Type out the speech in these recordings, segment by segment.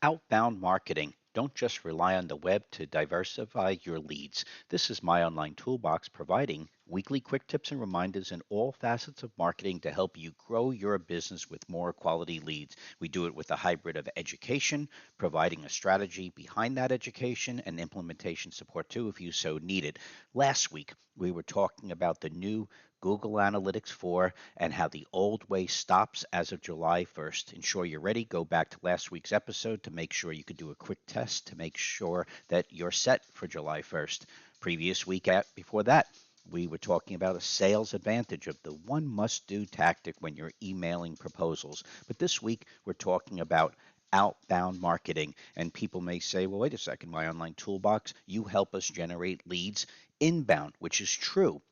Outbound marketing. Don't just rely on the web to diversify your leads. This is My Online Toolbox providing weekly quick tips and reminders in all facets of marketing to help you grow your business with more quality leads. We do it with a hybrid of education, providing a strategy behind that education, and implementation support too if you so need it. Last week, we were talking about the new Google Analytics 4 and how the old way stops as of July 1st. Ensure you're ready. Go back to last week's episode to make sure you could do a quick test to make sure that you're set for July 1st. Previous week before that, we were talking about a sales advantage of the one must do tactic when you're emailing proposals. But this week, we're talking about outbound marketing. And people may say, well, wait a second, My Online Toolbox, you help us generate leads inbound, which is true.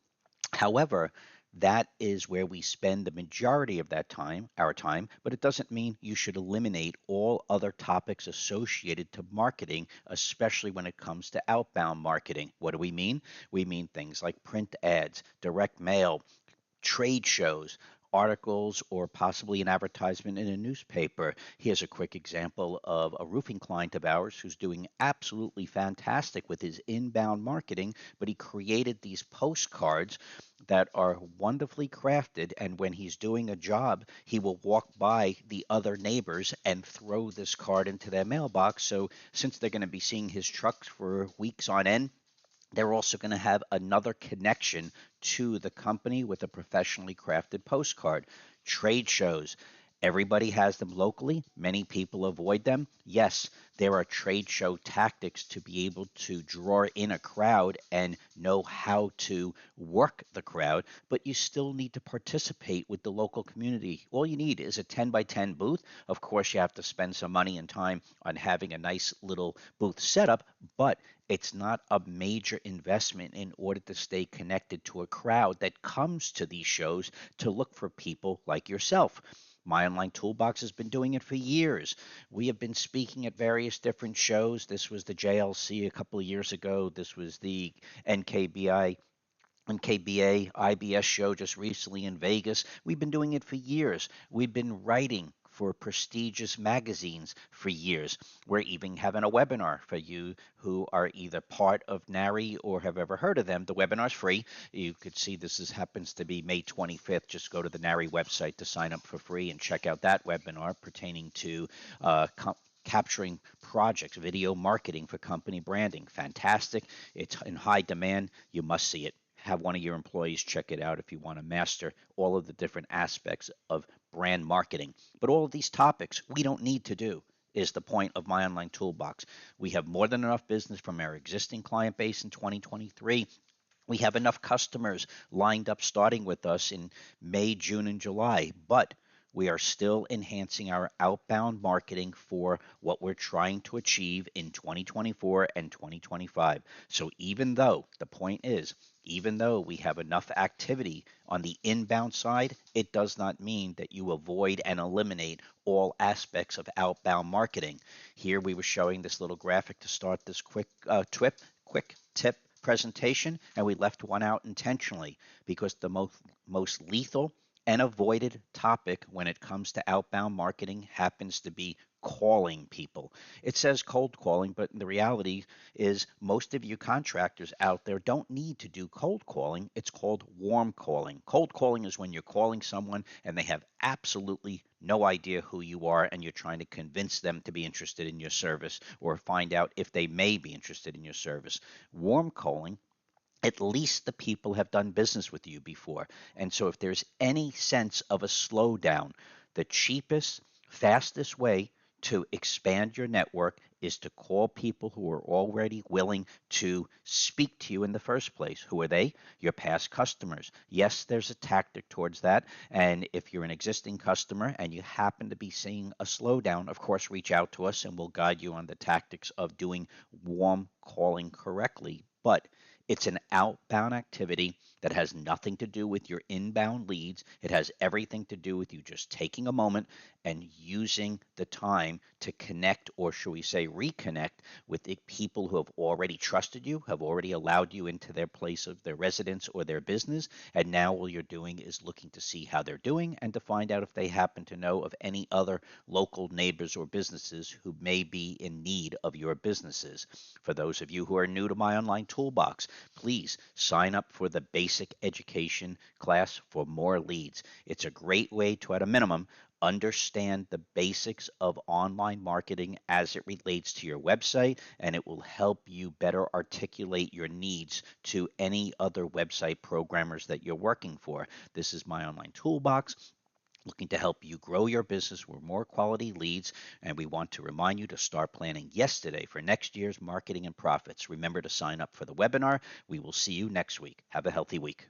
However, that is where we spend the majority of that time, our time, but it doesn't mean you should eliminate all other topics associated to marketing, especially when it comes to outbound marketing. What do we mean? We mean things like print ads, direct mail, trade shows, articles, or possibly an advertisement in a newspaper. Here's a quick example of a roofing client of ours who's doing absolutely fantastic with his inbound marketing, but he created these postcards that are wonderfully crafted. And when he's doing a job, he will walk by the other neighbors and throw this card into their mailbox. So, since they're going to be seeing his trucks for weeks on end, they're also going to have another connection to the company with a professionally crafted postcard. Trade shows. Everybody has them locally. Many people avoid them. Yes, there are trade show tactics to be able to draw in a crowd and know how to work the crowd, but you still need to participate with the local community. All you need is a 10 by 10 booth. Of course, you have to spend some money and time on having a nice little booth setup, but it's not a major investment in order to stay connected to a crowd that comes to these shows to look for people like yourself. My Online Toolbox has been doing it for years. We have been speaking at various different shows. This was the JLC a couple of years ago. This was the NKBI NKBA, IBS show just recently in Vegas. We've been doing it for years. We've been writing for prestigious magazines for years. We're even having a webinar for you who are either part of NARI or have ever heard of them. The webinar's free. You could see happens to be May 25th. Just go to the NARI website to sign up for free and check out that webinar pertaining to capturing projects, video marketing for company branding. Fantastic. It's in high demand. You must see it. Have one of your employees check it out if you want to master all of the different aspects of brand marketing. But all of these topics we don't need to do is the point of My Online Toolbox. We have more than enough business from our existing client base in 2023. We have enough customers lined up starting with us in May, June, and July, but we are still enhancing our outbound marketing for what we're trying to achieve in 2024 and 2025. So even though we have enough activity on the inbound side, it does not mean that you avoid and eliminate all aspects of outbound marketing. Here we were showing this little graphic to start this quick tip presentation, and we left one out intentionally because the most lethal and avoided topic when it comes to outbound marketing happens to be calling people. It says cold calling, but the reality is most of you contractors out there don't need to do cold calling. It's called warm calling. Cold calling is when you're calling someone and they have absolutely no idea who you are and you're trying to convince them to be interested in your service or find out if they may be interested in your service. Warm calling, at least the people have done business with you before. And so if there's any sense of a slowdown, the cheapest, fastest way to expand your network is to call people who are already willing to speak to you in the first place. Who are they? Your past customers. Yes, there's a tactic towards that. And if you're an existing customer and you happen to be seeing a slowdown, of course, reach out to us and we'll guide you on the tactics of doing warm calling correctly. But it's an outbound activity that has nothing to do with your inbound leads. It has everything to do with you just taking a moment and using the time to connect, or should we say reconnect, with the people who have already trusted you, have already allowed you into their place of their residence or their business. And now all you're doing is looking to see how they're doing and to find out if they happen to know of any other local neighbors or businesses who may be in need of your businesses. For those of you who are new to My Online Toolbox, please sign up for the basic education class for more leads. It's a great way to, at a minimum, understand the basics of online marketing as it relates to your website, and it will help you better articulate your needs to any other website programmers that you're working for. This is My Online Toolbox, looking to help you grow your business with more quality leads. And we want to remind you to start planning yesterday for next year's marketing and profits. Remember to sign up for the webinar. We will see you next week. Have a healthy week.